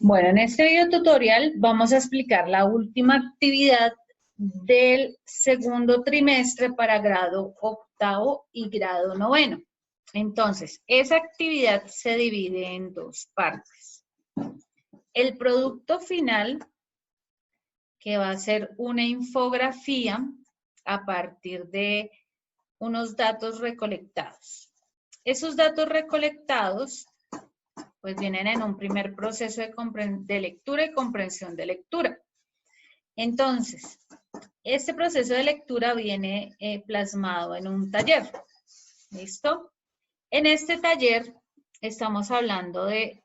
Bueno, en este video tutorial vamos a explicar la última actividad del segundo trimestre para grado octavo y grado noveno. Entonces, esa actividad se divide en dos partes. El producto final, que va a ser una infografía a partir de unos datos recolectados. Esos datos recolectados pues vienen en un primer proceso de lectura y comprensión de lectura. Entonces, este proceso de lectura viene plasmado en un taller. ¿Listo? En este taller estamos hablando de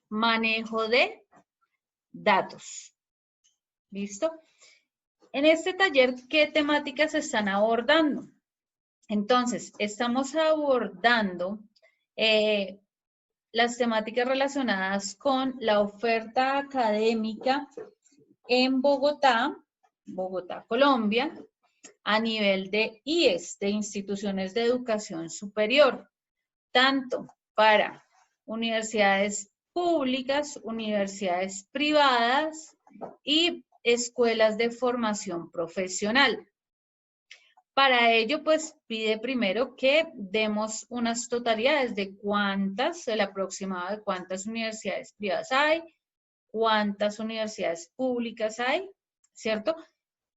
manejo de datos. ¿Listo? En este taller, ¿qué temáticas se están abordando? Entonces, estamos abordando las temáticas relacionadas con la oferta académica en Bogotá, Colombia, a nivel de IES, de instituciones de educación superior, tanto para universidades públicas, universidades privadas y escuelas de formación profesional. Para ello, pues, pide primero que demos unas totalidades de cuántas, el aproximado de cuántas universidades privadas hay, cuántas universidades públicas hay, ¿cierto?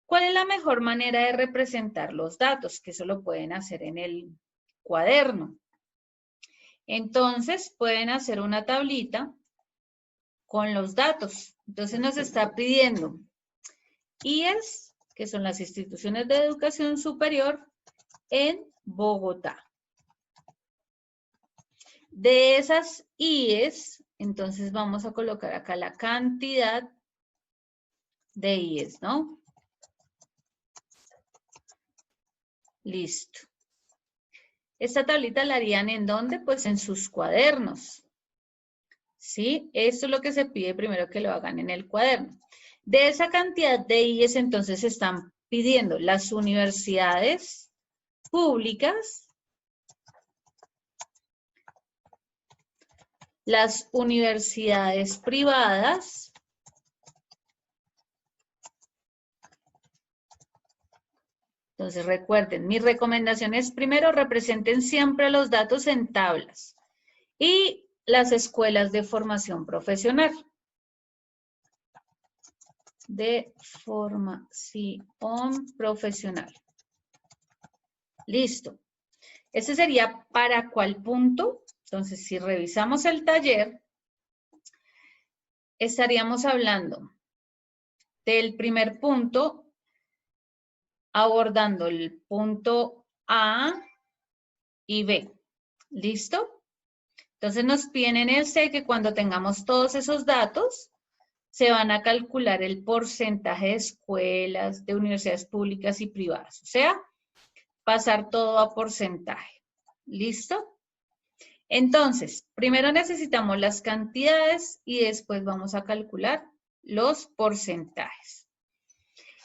¿Cuál es la mejor manera de representar los datos? Que eso lo pueden hacer en el cuaderno. Entonces, pueden hacer una tablita con los datos. Entonces, nos está pidiendo IES, que son las instituciones de educación superior en Bogotá. De esas IES, entonces vamos a colocar acá la cantidad de IES, ¿no? Listo. Esta tablita la harían ¿en dónde? Pues en sus cuadernos. ¿Sí? Esto es lo que se pide primero que lo hagan en el cuaderno. De esa cantidad de IES, entonces, se están pidiendo las universidades públicas, las universidades privadas, entonces recuerden, mi recomendación es primero representen siempre los datos en tablas y las escuelas de formación profesional. De formación profesional. Listo. Ese sería para cuál punto. Entonces, si revisamos el taller, estaríamos hablando del primer punto, abordando el punto A y B. ¿Listo? Entonces, nos piden en el C que cuando tengamos todos esos datos, se van a calcular el porcentaje de escuelas, de universidades públicas y privadas. O sea, pasar todo a porcentaje. ¿Listo? Entonces, primero necesitamos las cantidades y después vamos a calcular los porcentajes.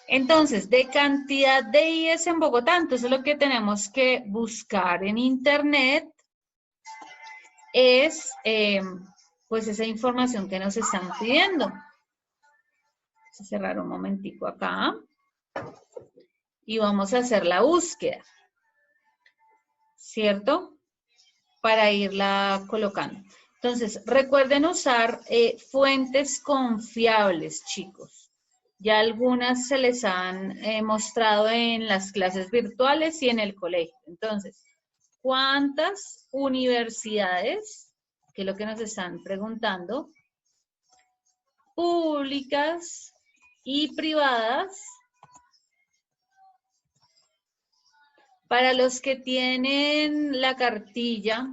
Entonces, de cantidad de IES en Bogotá, entonces lo que tenemos que buscar en internet es pues esa información que nos están pidiendo. Vamos a cerrar un momentico acá y vamos a hacer la búsqueda, ¿cierto? Para irla colocando. Entonces, recuerden usar fuentes confiables, chicos. Ya algunas se les han mostrado en las clases virtuales y en el colegio. Entonces, ¿cuántas universidades, que es lo que nos están preguntando, públicas y privadas, para los que tienen la cartilla,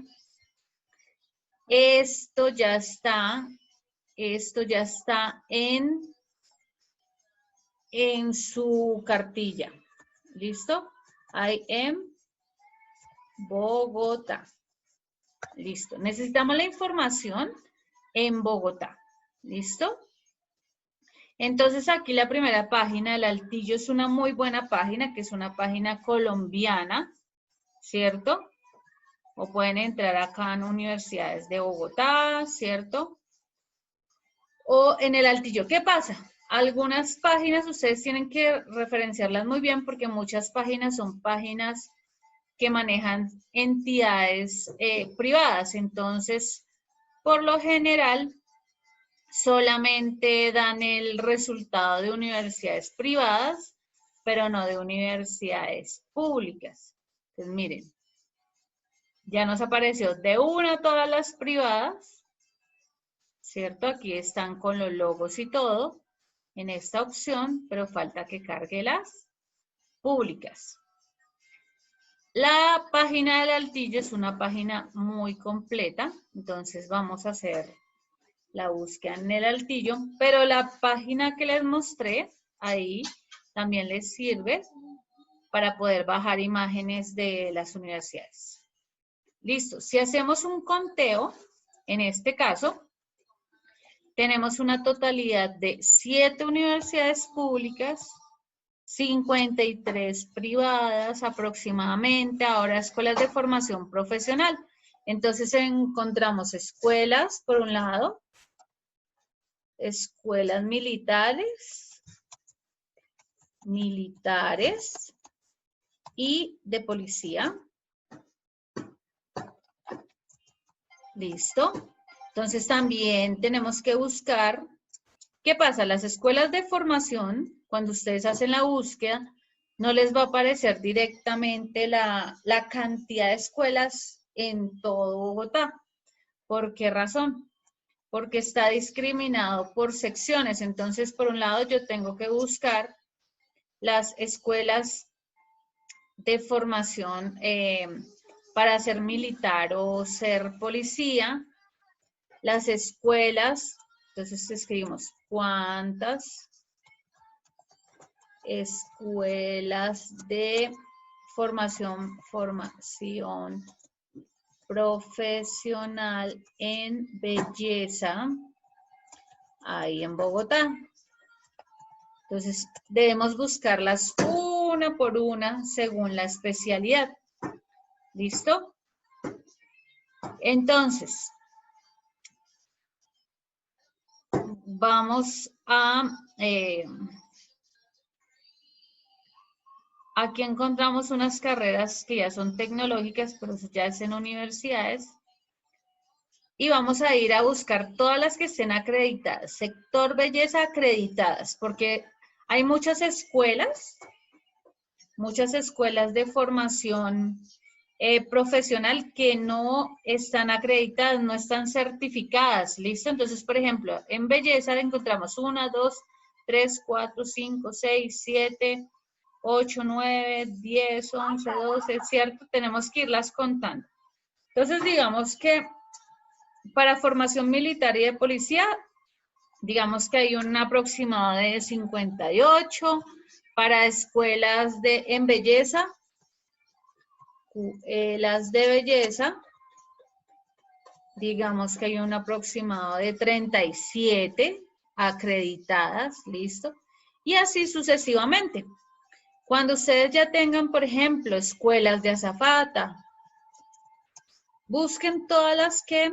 esto ya está en su cartilla. ¿Listo? I am Bogotá. Listo. Necesitamos la información en Bogotá. ¿Listo? Entonces aquí la primera página, el Altillo, es una muy buena página, que es una página colombiana, ¿cierto? O pueden entrar acá en universidades de Bogotá, ¿cierto? o en el Altillo. ¿Qué pasa? Algunas páginas ustedes tienen que referenciarlas muy bien porque muchas páginas son páginas que manejan entidades privadas. Entonces, por lo general, solamente dan el resultado de universidades privadas, pero no de universidades públicas. Entonces, miren, ya nos apareció de una todas las privadas, ¿cierto? Aquí están con los logos y todo en esta opción, pero falta que cargue las públicas. La página del Altillo es una página muy completa, entonces vamos a hacer la búsqueda en el Altillo, pero la página que les mostré ahí también les sirve para poder bajar imágenes de las universidades. Listo, si hacemos un conteo, en este caso, tenemos una totalidad de 7 universidades públicas, 53 privadas aproximadamente, ahora escuelas de formación profesional. Entonces encontramos escuelas, por un lado, escuelas militares y de policía. Listo. Entonces también tenemos que buscar, ¿qué pasa? Las escuelas de formación, cuando ustedes hacen la búsqueda, no les va a aparecer directamente la cantidad de escuelas en todo Bogotá. ¿Por qué razón? Porque está discriminado por secciones. Entonces, por un lado, yo tengo que buscar las escuelas de formación para ser militar o ser policía, las escuelas, entonces escribimos cuántas escuelas de formación profesional en belleza ahí en Bogotá. Entonces, debemos buscarlas una por una según la especialidad. ¿Listo? Entonces, vamos a... aquí encontramos unas carreras que ya son tecnológicas, pero ya es en universidades. Y vamos a ir a buscar todas las que estén acreditadas. Sector belleza acreditadas, porque hay muchas escuelas de formación profesional que no están acreditadas, no están certificadas, ¿listo? Entonces, por ejemplo, en belleza encontramos 1, 2, 3, 4, 5, 6, 7, 8, 9, 10, 11, 12, ¿cierto? Tenemos que irlas contando. Entonces, digamos que para formación militar y de policía, digamos que hay un aproximado de 58. Para escuelas en belleza, las de belleza, digamos que hay un aproximado de 37 acreditadas, ¿listo? Y así sucesivamente. Cuando ustedes ya tengan, por ejemplo, escuelas de azafata, busquen todas las que,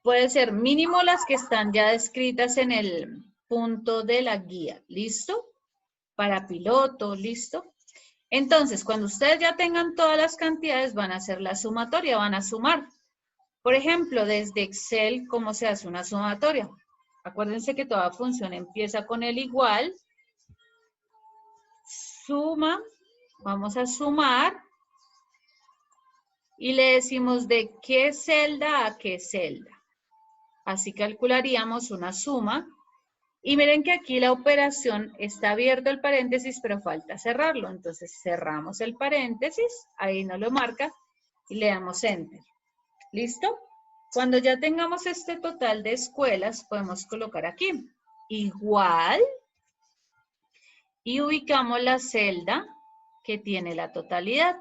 puede ser mínimo las que están ya descritas en el punto de la guía, ¿listo? Para piloto, ¿listo? Entonces, cuando ustedes ya tengan todas las cantidades, van a hacer la sumatoria, van a sumar. Por ejemplo, desde Excel, ¿cómo se hace una sumatoria? Acuérdense que toda función empieza con el igual. Suma, vamos a sumar. Y le decimos de qué celda a qué celda. Así calcularíamos una suma. Y miren que aquí la operación está abierto el paréntesis, pero falta cerrarlo. Entonces cerramos el paréntesis, ahí nos lo marca y le damos Enter. ¿Listo? Cuando ya tengamos este total de escuelas, podemos colocar aquí igual y ubicamos la celda que tiene la totalidad.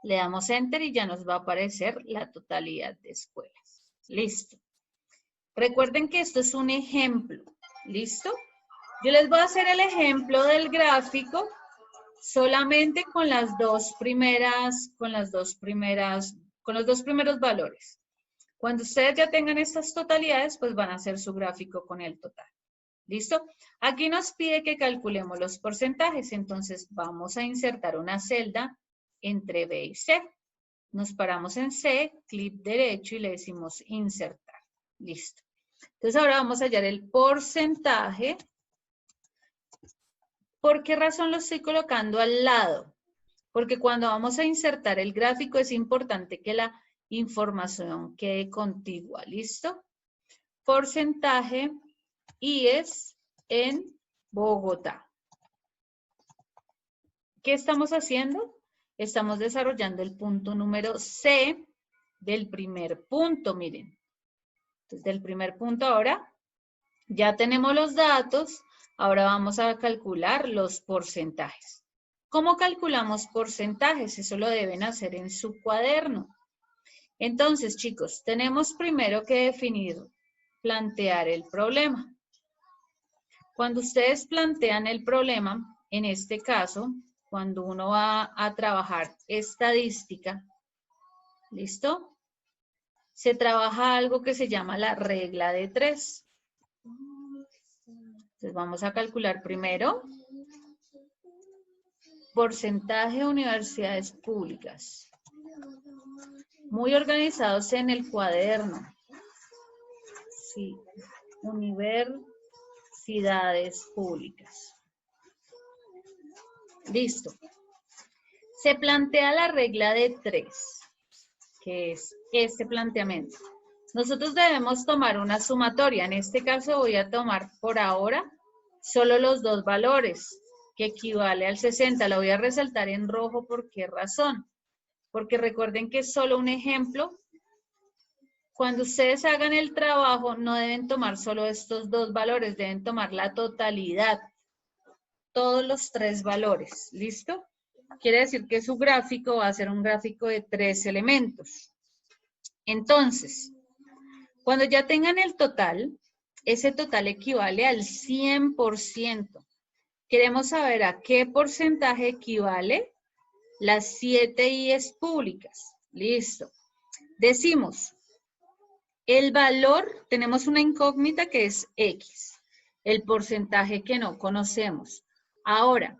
Le damos Enter y ya nos va a aparecer la totalidad de escuelas. Listo. Recuerden que esto es un ejemplo. ¿Listo? Yo les voy a hacer el ejemplo del gráfico solamente con los dos primeros valores. Cuando ustedes ya tengan estas totalidades, pues van a hacer su gráfico con el total. ¿Listo? Aquí nos pide que calculemos los porcentajes, entonces vamos a insertar una celda entre B y C. Nos paramos en C, clic derecho y le decimos insertar. Listo. Entonces ahora vamos a hallar el porcentaje. ¿Por qué razón lo estoy colocando al lado? Porque cuando vamos a insertar el gráfico es importante que la información quede contigua. ¿Listo? Porcentaje IES en Bogotá. ¿Qué estamos haciendo? Estamos desarrollando el punto número C del primer punto, miren. Entonces, del primer punto ahora ya tenemos los datos, ahora vamos a calcular los porcentajes. ¿Cómo calculamos porcentajes? Eso lo deben hacer en su cuaderno. Entonces, chicos, tenemos primero que definir, plantear el problema. Cuando ustedes plantean el problema, en este caso, cuando uno va a trabajar estadística, ¿listo? Se trabaja algo que se llama la regla de 3. Entonces vamos a calcular primero porcentaje de universidades públicas. Muy organizados en el cuaderno. Sí, universidades públicas. Listo. Se plantea la regla de 3, que es este planteamiento. Nosotros debemos tomar una sumatoria. En este caso voy a tomar por ahora solo los dos valores, que equivale al 60. Lo voy a resaltar en rojo. ¿Por qué razón? Porque recuerden que es solo un ejemplo. Cuando ustedes hagan el trabajo, no deben tomar solo estos dos valores, deben tomar la totalidad. Todos los 3 valores. ¿Listo? Quiere decir que su gráfico va a ser un gráfico de 3 elementos. Entonces, cuando ya tengan el total, ese total equivale al 100%. Queremos saber a qué porcentaje equivale las 7 IES públicas. Listo. Decimos, el valor, tenemos una incógnita que es X, el porcentaje que no conocemos. Ahora,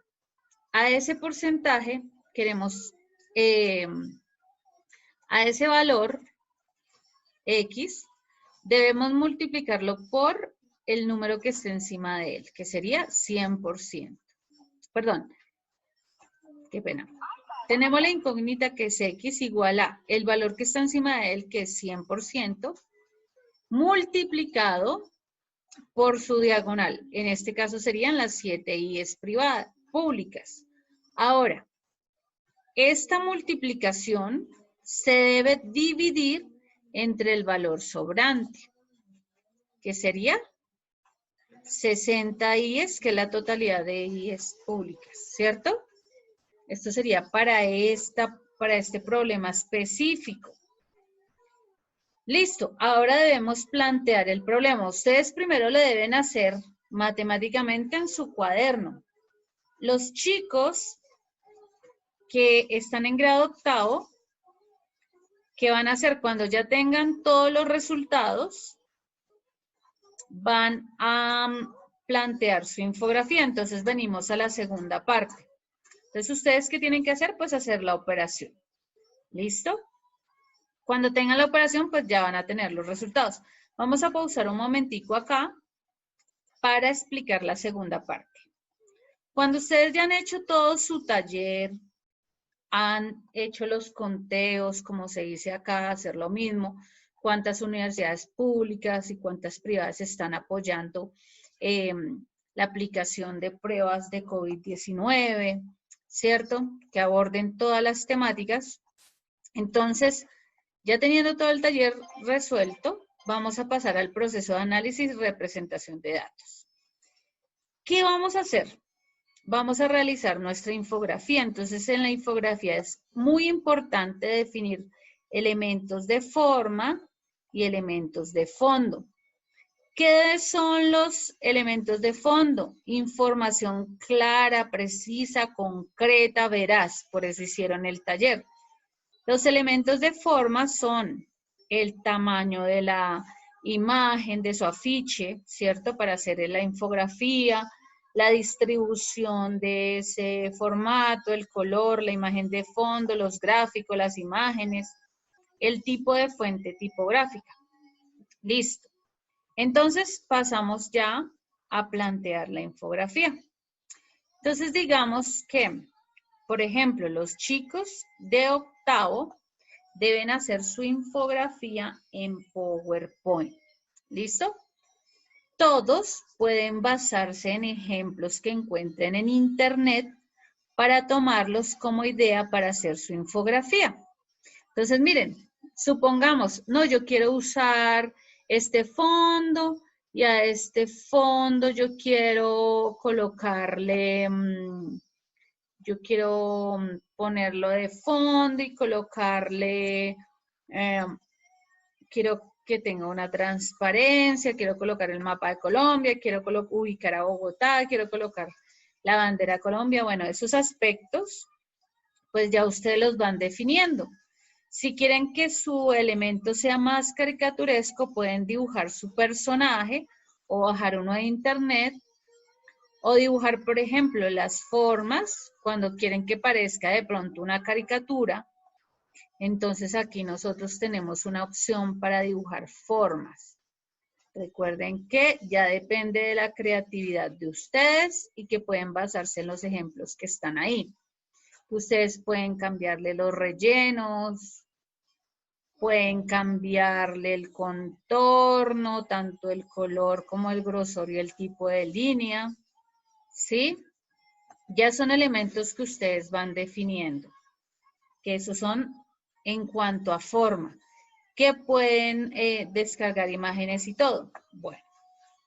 a ese porcentaje queremos, a ese valor X, debemos multiplicarlo por el número que esté encima de él, que sería 100%. Perdón, qué pena. Tenemos la incógnita que es X igual a el valor que está encima de él, que es 100%, multiplicado por su diagonal. En este caso serían las 7 IES públicas. Ahora, esta multiplicación se debe dividir entre el valor sobrante, que sería 60 IES, que es la totalidad de IES públicas, ¿cierto? Esto sería para este problema específico. Listo, ahora debemos plantear el problema. Ustedes primero lo deben hacer matemáticamente en su cuaderno. Los chicos que están en grado octavo, ¿qué van a hacer? Cuando ya tengan todos los resultados, van a plantear su infografía. Entonces venimos a la segunda parte. Entonces, ¿ustedes qué tienen que hacer? Pues hacer la operación. ¿Listo? Cuando tengan la operación, pues ya van a tener los resultados. Vamos a pausar un momentico acá para explicar la segunda parte. Cuando ustedes ya han hecho todo su taller, han hecho los conteos, como se dice acá, hacer lo mismo, cuántas universidades públicas y cuántas privadas están apoyando la aplicación de pruebas de COVID-19, ¿cierto? Que aborden todas las temáticas. Entonces, ya teniendo todo el taller resuelto, vamos a pasar al proceso de análisis y representación de datos. ¿Qué vamos a hacer? Vamos a realizar nuestra infografía. Entonces, en la infografía es muy importante definir elementos de forma y elementos de fondo. ¿Qué son los elementos de fondo? Información clara, precisa, concreta, veraz. Por eso hicieron el taller. Los elementos de forma son el tamaño de la imagen, de su afiche, ¿cierto? Para hacer la infografía, la distribución de ese formato, el color, la imagen de fondo, los gráficos, las imágenes, el tipo de fuente tipográfica. Listo. Entonces pasamos ya a plantear la infografía. Entonces digamos que, por ejemplo, los chicos de octavo deben hacer su infografía en PowerPoint. ¿Listo? Todos pueden basarse en ejemplos que encuentren en Internet para tomarlos como idea para hacer su infografía. Entonces, miren, supongamos, no, yo quiero usar este fondo y a este fondo yo quiero colocarle, yo quiero ponerlo de fondo y colocarle, quiero que tenga una transparencia, quiero colocar el mapa de Colombia, quiero ubicar a Bogotá, quiero colocar la bandera de Colombia. Bueno, esos aspectos, pues ya ustedes los van definiendo. Si quieren que su elemento sea más caricaturesco, pueden dibujar su personaje o bajar uno de internet o dibujar, por ejemplo, las formas cuando quieren que parezca de pronto una caricatura. Entonces aquí nosotros tenemos una opción para dibujar formas. Recuerden que ya depende de la creatividad de ustedes y que pueden basarse en los ejemplos que están ahí. Ustedes pueden cambiarle los rellenos, pueden cambiarle el contorno, tanto el color como el grosor y el tipo de línea, ¿sí? Ya son elementos que ustedes van definiendo, que esos son en cuanto a forma, que pueden descargar imágenes y todo. Bueno,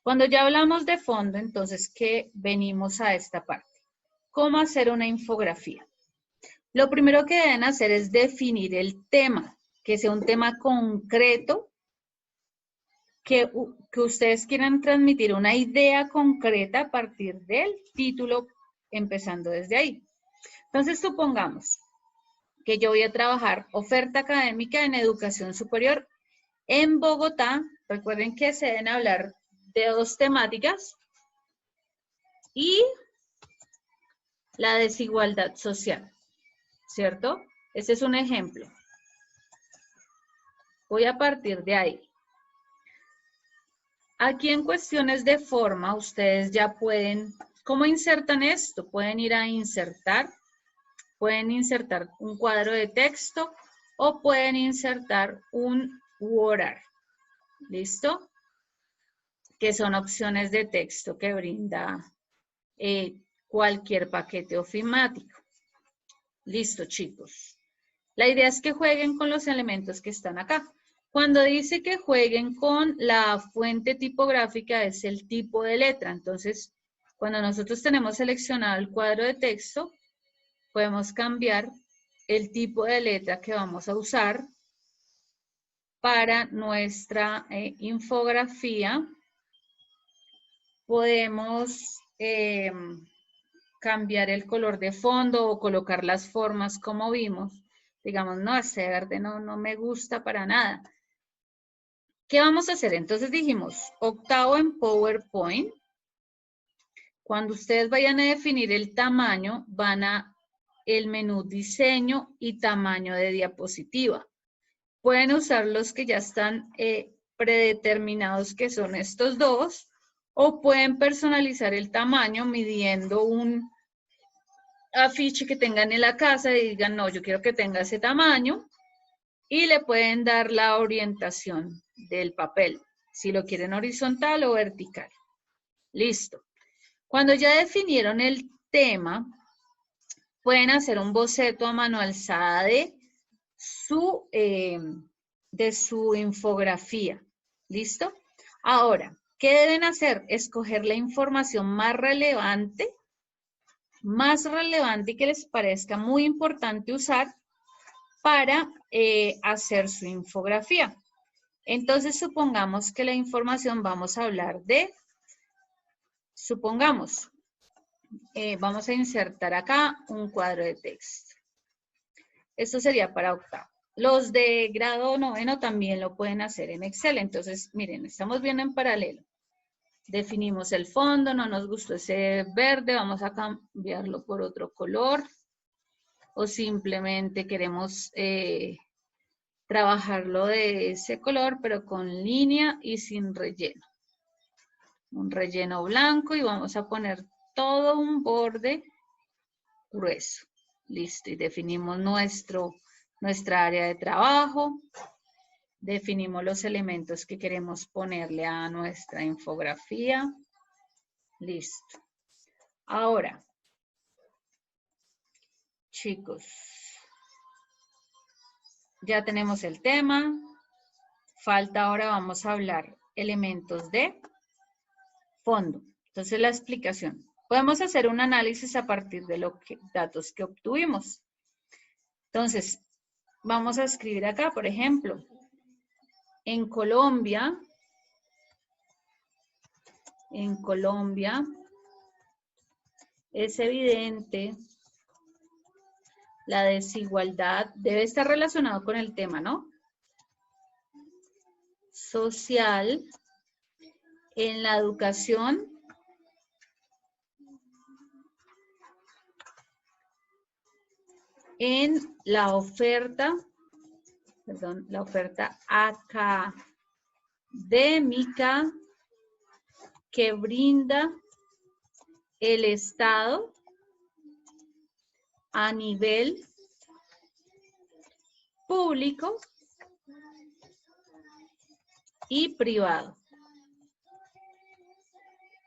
cuando ya hablamos de fondo, entonces, ¿qué venimos a esta parte? ¿Cómo hacer una infografía? Lo primero que deben hacer es definir el tema, que sea un tema concreto, que ustedes quieran transmitir una idea concreta a partir del título, empezando desde ahí. Entonces, supongamos que yo voy a trabajar oferta académica en educación superior en Bogotá. Recuerden que se deben hablar de dos temáticas y la desigualdad social, ¿cierto? Este es un ejemplo. Voy a partir de ahí. Aquí en cuestiones de forma, ustedes ya pueden, ¿cómo insertan esto? Pueden ir a insertar, pueden insertar un cuadro de texto o pueden insertar un WordArt. ¿Listo? Que son opciones de texto que brinda cualquier paquete ofimático. Listo, chicos. La idea es que jueguen con los elementos que están acá. Cuando dice que jueguen con la fuente tipográfica es el tipo de letra. Entonces, cuando nosotros tenemos seleccionado el cuadro de texto, podemos cambiar el tipo de letra que vamos a usar para nuestra infografía. Podemos cambiar el color de fondo o colocar las formas como vimos. Digamos, no, ese verde no me gusta para nada. ¿Qué vamos a hacer? Entonces dijimos, octavo en PowerPoint. Cuando ustedes vayan a definir el tamaño, van a el menú diseño y tamaño de diapositiva. Pueden usar los que ya están predeterminados, que son estos dos, o pueden personalizar el tamaño midiendo un afiche que tengan en la casa y digan, no, yo quiero que tenga ese tamaño, y le pueden dar la orientación del papel, si lo quieren horizontal o vertical. Listo. Cuando ya definieron el tema, pueden hacer un boceto a mano alzada de su infografía. ¿Listo? Ahora, ¿qué deben hacer? Escoger la información más relevante y que les parezca muy importante usar para hacer su infografía. Entonces, supongamos que la información vamos a hablar de, supongamos, vamos a insertar acá un cuadro de texto. Esto sería para octavo. Los de grado noveno también lo pueden hacer en Excel. Entonces, miren, estamos viendo en paralelo. Definimos el fondo, no nos gustó ese verde, vamos a cambiarlo por otro color. O simplemente queremos trabajarlo de ese color, pero con línea y sin relleno. Un relleno blanco y vamos a poner todo un borde grueso. Listo, y definimos nuestra área de trabajo. Definimos los elementos que queremos ponerle a nuestra infografía. Listo. Ahora, chicos, ya tenemos el tema. Falta ahora, vamos a hablar elementos de fondo. Entonces, la explicación. Podemos hacer un análisis a partir de los datos que obtuvimos. Entonces, vamos a escribir acá, por ejemplo, en Colombia, es evidente la desigualdad, debe estar relacionado con el tema, ¿no? Social en la educación en la oferta académica que brinda el Estado a nivel público y privado.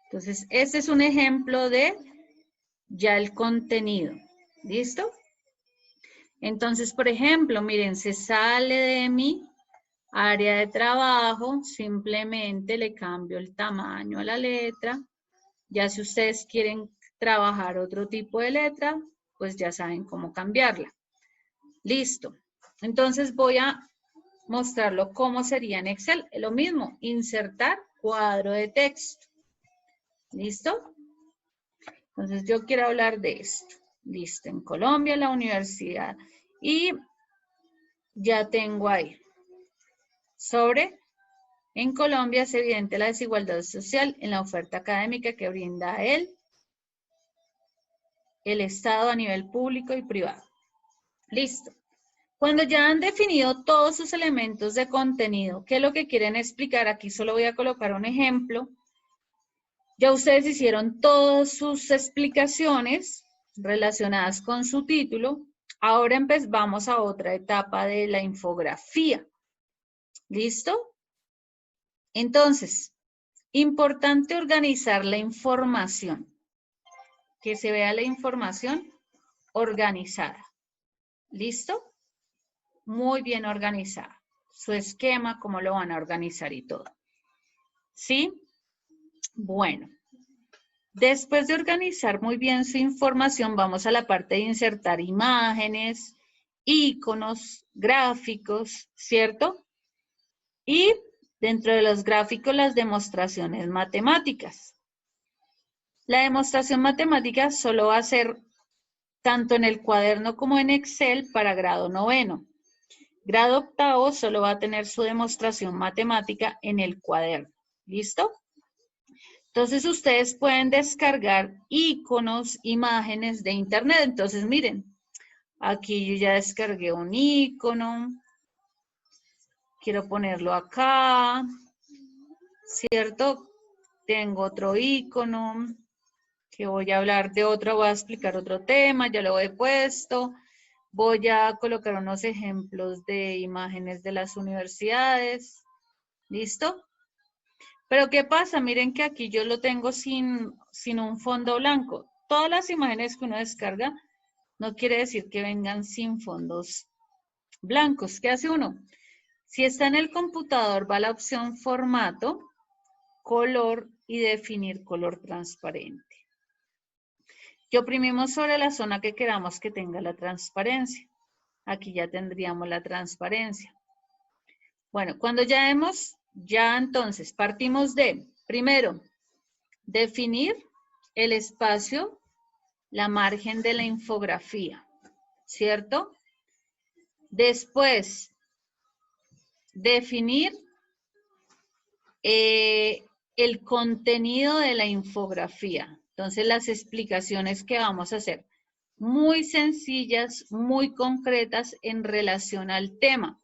Entonces, este es un ejemplo de ya el contenido. ¿Listo? Entonces, por ejemplo, miren, se sale de mi área de trabajo, simplemente le cambio el tamaño a la letra. Ya si ustedes quieren trabajar otro tipo de letra, pues ya saben cómo cambiarla. Listo. Entonces voy a mostrarlo cómo sería en Excel. Lo mismo, insertar cuadro de texto. ¿Listo? Entonces yo quiero hablar de esto. Listo, en Colombia, la universidad. Y ya tengo ahí. En Colombia es evidente la desigualdad social en la oferta académica que brinda el Estado a nivel público y privado. Listo. Cuando ya han definido todos sus elementos de contenido, ¿qué es lo que quieren explicar? Aquí solo voy a colocar un ejemplo. Ya ustedes hicieron todas sus explicaciones relacionadas con su título. Ahora vamos a otra etapa de la infografía. ¿Listo? Entonces, importante organizar la información. Que se vea la información organizada. ¿Listo? Muy bien organizada. Su esquema, cómo lo van a organizar y todo. ¿Sí? Bueno. Después de organizar muy bien su información, vamos a la parte de insertar imágenes, iconos, gráficos, ¿cierto? Y dentro de los gráficos, las demostraciones matemáticas. La demostración matemática solo va a ser tanto en el cuaderno como en Excel para grado noveno. Grado octavo solo va a tener su demostración matemática en el cuaderno. ¿Listo? Entonces, ustedes pueden descargar iconos, imágenes de internet. Entonces, miren, aquí yo ya descargué un icono. Quiero ponerlo acá, ¿cierto? Tengo otro icono que voy a hablar de otro, voy a explicar otro tema, ya lo he puesto. Voy a colocar unos ejemplos de imágenes de las universidades. ¿Listo? Pero ¿qué pasa? Miren que aquí yo lo tengo sin un fondo blanco. Todas las imágenes que uno descarga no quiere decir que vengan sin fondos blancos. ¿Qué hace uno? Si está en el computador, va a la opción formato, color y definir color transparente. Y oprimimos sobre la zona que queramos que tenga la transparencia. Aquí ya tendríamos la transparencia. Bueno, cuando ya entonces partimos de, primero, definir el espacio, la margen de la infografía, ¿cierto? Después, definir el contenido de la infografía. Entonces, las explicaciones que vamos a hacer, muy sencillas, muy concretas en relación al tema.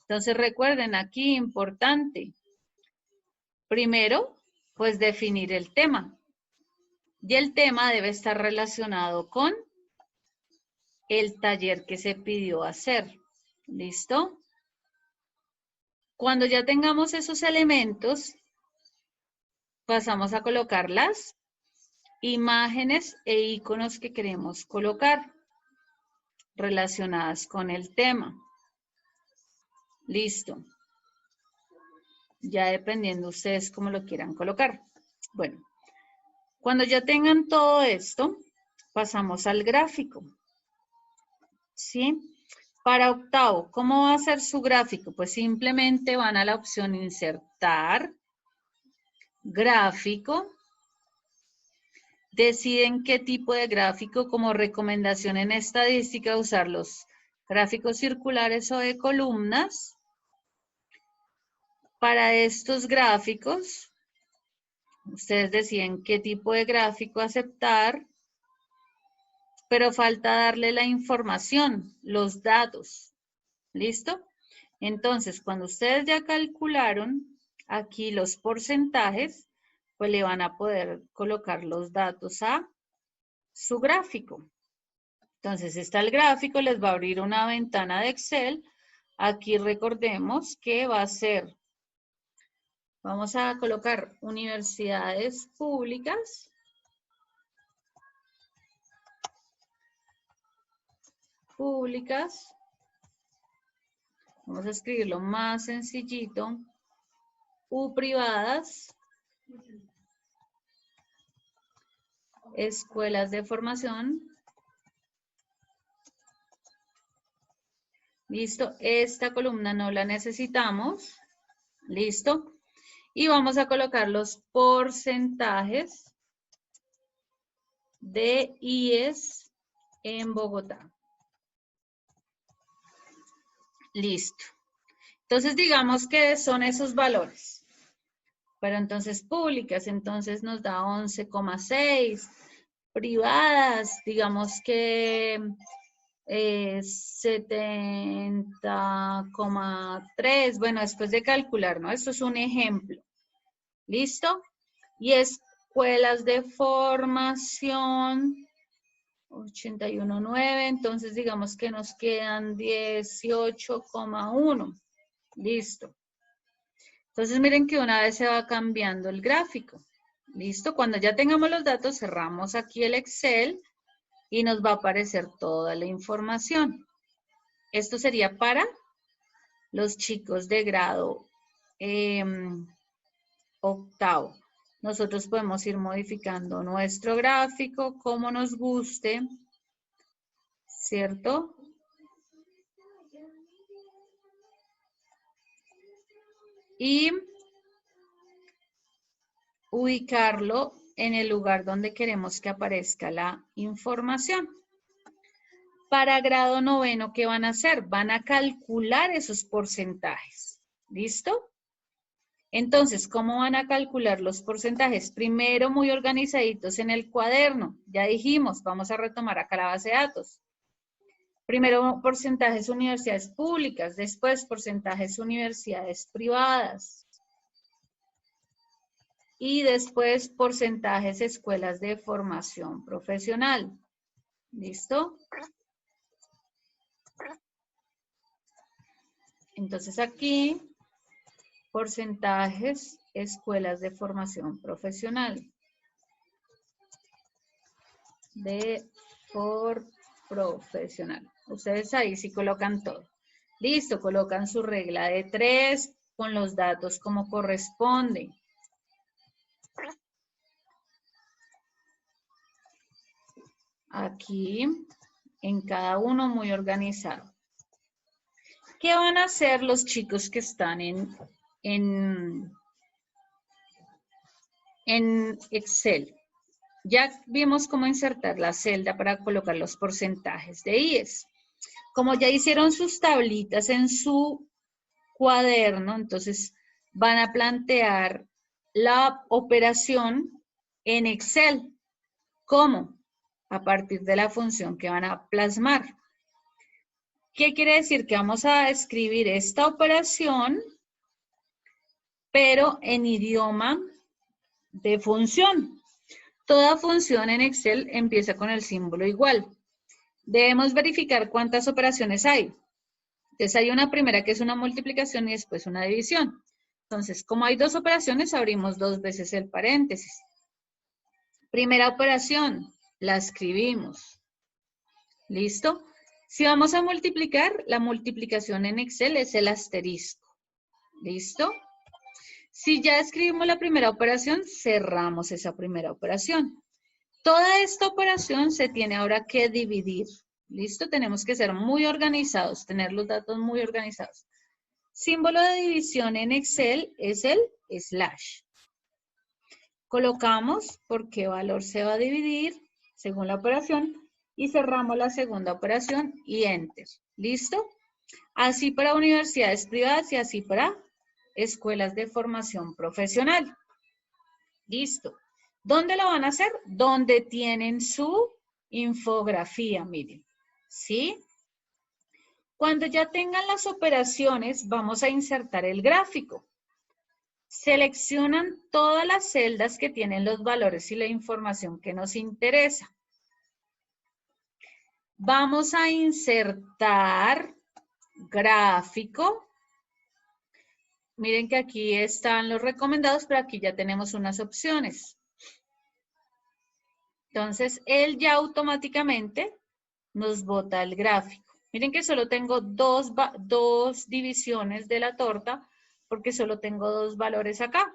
Entonces, recuerden aquí, importante, primero, pues definir el tema. Y el tema debe estar relacionado con el taller que se pidió hacer. ¿Listo? Cuando ya tengamos esos elementos, pasamos a colocar las imágenes e iconos que queremos colocar relacionadas con el tema. Listo. Ya dependiendo ustedes cómo lo quieran colocar. Bueno, cuando ya tengan todo esto, pasamos al gráfico. ¿Sí? Para octavo, ¿cómo va a ser su gráfico? Pues simplemente van a la opción insertar, gráfico, deciden qué tipo de gráfico, como recomendación en estadística, usar los gráficos circulares o de columnas. Para estos gráficos, ustedes deciden qué tipo de gráfico aceptar, pero falta darle la información, los datos. ¿Listo? Entonces, cuando ustedes ya calcularon aquí los porcentajes, pues le van a poder colocar los datos a su gráfico. Entonces, está el gráfico, les va a abrir una ventana de Excel. Aquí recordemos que va a ser, vamos a colocar universidades públicas. Vamos a escribirlo más sencillito. U privadas. Escuelas de formación. Listo, esta columna no la necesitamos. Listo. Y vamos a colocar los porcentajes de IES en Bogotá. Listo. Entonces, digamos que son esos valores. Pero entonces públicas, entonces nos da 11,6. Privadas, digamos que 70,3. Bueno, después de calcular, ¿no? Esto es un ejemplo. ¿Listo? Y escuelas de formación, 81,9. Entonces, digamos que nos quedan 18,1. Listo. Entonces, miren que una vez se va cambiando el gráfico. ¿Listo? Cuando ya tengamos los datos, cerramos aquí el Excel y nos va a aparecer toda la información. Esto sería para los chicos de grado octavo. Nosotros podemos ir modificando nuestro gráfico como nos guste, ¿cierto? Y ubicarlo en el lugar donde queremos que aparezca la información. Para grado noveno, ¿qué van a hacer? Van a calcular esos porcentajes. ¿Listo? Entonces, ¿cómo van a calcular los porcentajes? Primero, muy organizaditos en el cuaderno. Ya dijimos, vamos a retomar acá la base de datos. Primero, porcentajes universidades públicas. Después, porcentajes universidades privadas. Y después, porcentajes escuelas de formación profesional. ¿Listo? Entonces, aquí, porcentajes escuelas de formación profesional. Profesional. Ustedes ahí sí colocan todo. Listo, colocan su regla de 3 con los datos como corresponde. Aquí, en cada uno muy organizado. ¿Qué van a hacer los chicos que están en Excel? Ya vimos cómo insertar la celda para colocar los porcentajes de IES. Como ya hicieron sus tablitas en su cuaderno, entonces van a plantear la operación en Excel. ¿Cómo? A partir de la función que van a plasmar. ¿Qué quiere decir? Que vamos a escribir esta operación, pero en idioma de función. Toda función en Excel empieza con el símbolo igual. Debemos verificar cuántas operaciones hay. Entonces hay una primera que es una multiplicación y después una división. Entonces, como hay dos operaciones, abrimos 2 veces el paréntesis. Primera operación, la escribimos. ¿Listo? Si vamos a multiplicar, la multiplicación en Excel es el asterisco. ¿Listo? Si ya escribimos la primera operación, cerramos esa primera operación. Toda esta operación se tiene ahora que dividir. ¿Listo? Tenemos que ser muy organizados, tener los datos muy organizados. Símbolo de división en Excel es el slash. Colocamos por qué valor se va a dividir según la operación y cerramos la segunda operación y enter. ¿Listo? Así para universidades privadas y así para escuelas de formación profesional. Listo. ¿Dónde lo van a hacer? Donde tienen su infografía, miren. ¿Sí? Cuando ya tengan las operaciones, vamos a insertar el gráfico. Seleccionan todas las celdas que tienen los valores y la información que nos interesa. Vamos a insertar gráfico. Miren que aquí están los recomendados, pero aquí ya tenemos unas opciones. Entonces, él ya automáticamente nos bota el gráfico. Miren que solo tengo dos divisiones de la torta porque solo tengo 2 valores acá.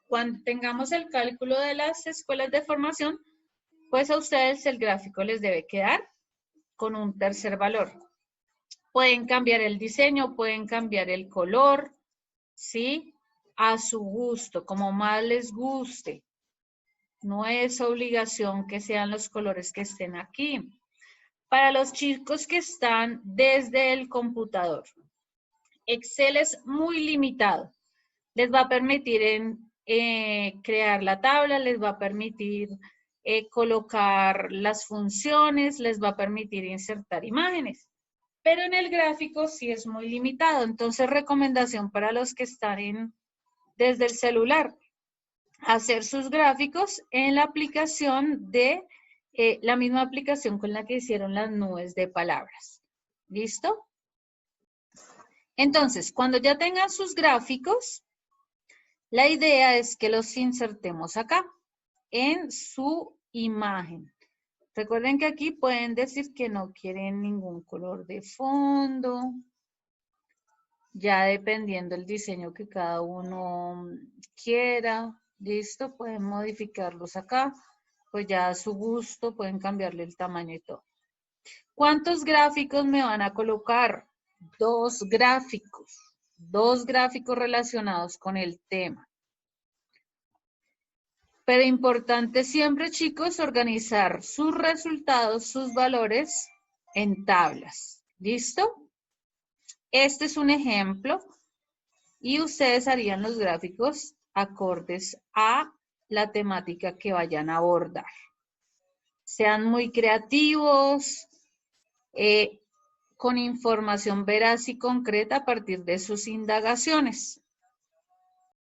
Cuando tengamos el cálculo de las escuelas de formación, pues a ustedes el gráfico les debe quedar con un tercer valor. Pueden cambiar el diseño, pueden cambiar el color, ¿sí? A su gusto, como más les guste. No es obligación que sean los colores que estén aquí. Para los chicos que están desde el computador, Excel es muy limitado. Les va a permitir crear la tabla, les va a permitir colocar las funciones, les va a permitir insertar imágenes. Pero en el gráfico sí es muy limitado. Entonces, recomendación para los que están desde el celular, hacer sus gráficos en la aplicación de la misma aplicación con la que hicieron las nubes de palabras. ¿Listo? Entonces, cuando ya tengan sus gráficos, la idea es que los insertemos acá, en su imagen. Recuerden que aquí pueden decir que no quieren ningún color de fondo, ya dependiendo del diseño que cada uno quiera. ¿Listo? Pueden modificarlos acá, pues ya a su gusto, pueden cambiarle el tamaño y todo. ¿Cuántos gráficos me van a colocar? 2 gráficos. 2 gráficos relacionados con el tema. Pero importante siempre, chicos, organizar sus resultados, sus valores en tablas. ¿Listo? Este es un ejemplo y ustedes harían los gráficos acordes a la temática que vayan a abordar. Sean muy creativos, con información veraz y concreta a partir de sus indagaciones.